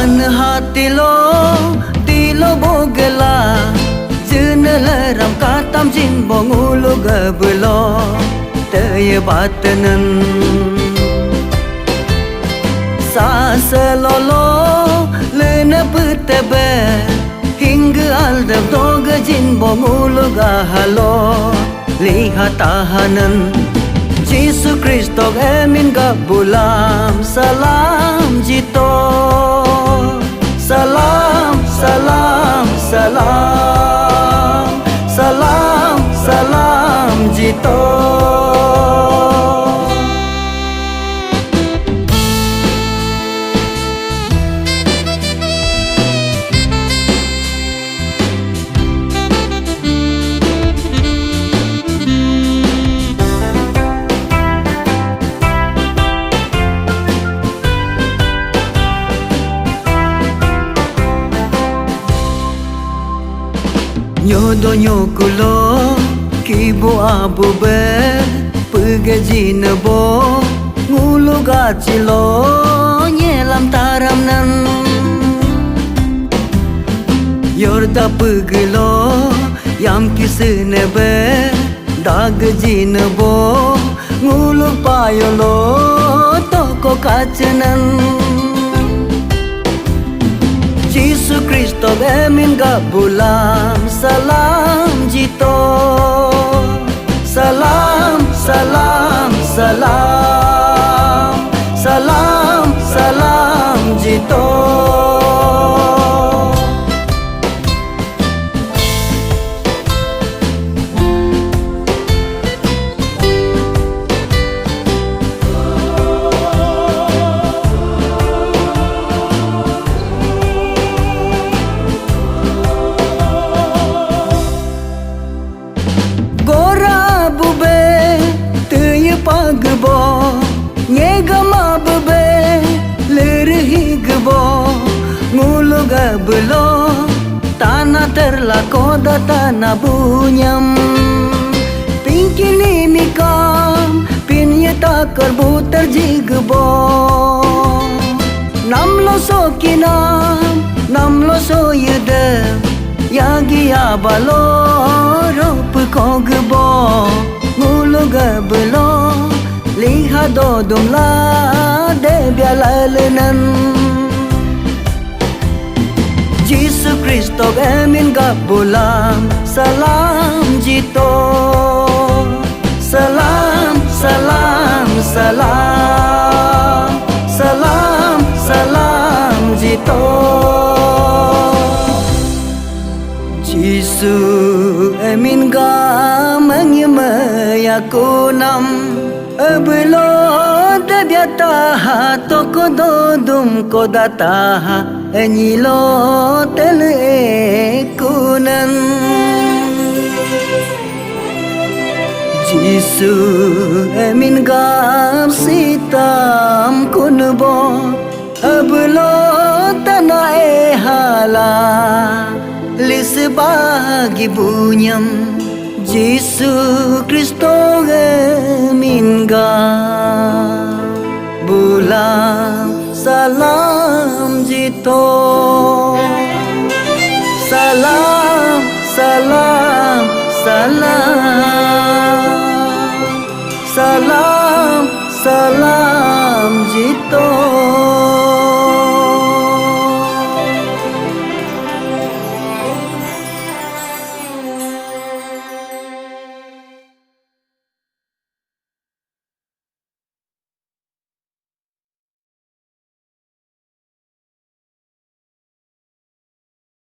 An hati lo tilo bogela jeneleram katam jin bongulu gabelo teye batanan sa selolo lena putebe hingga aldam doga jin bongulu gahalo lihat tahanan Yesus Kristus emin gabulam salam jito salam salam salam salam salam jito Nyodo nyokulo kibo abu be pegaji nebo ngulu gacilo nyelam taram nan yorda pegelo yam kisne be dagji nebo ngulu payolo toko kacenan Yesus Kristus emin gabulam salam jito salam salam salam salam salam jito pagbo ngegama bebe lerhi gbo ngulu gablo tanah terlako tanah bunyam pinkini mikam pinya takar butar jigbo namlo sokinam namlo soyede yagi abalo rop kogbo ngulu gablo lihat dodom la de bialalenan Yesus Kristus emin gabulam salam jito salam salam salam salam salam jito Yesus emin gamang yakunam Ablo dabyata toko dodum ko data enyilo tele kunan Jisu emin gam sitam kunbo ablo tanah hala lis bagi bunyam Yesus Kristus emin gam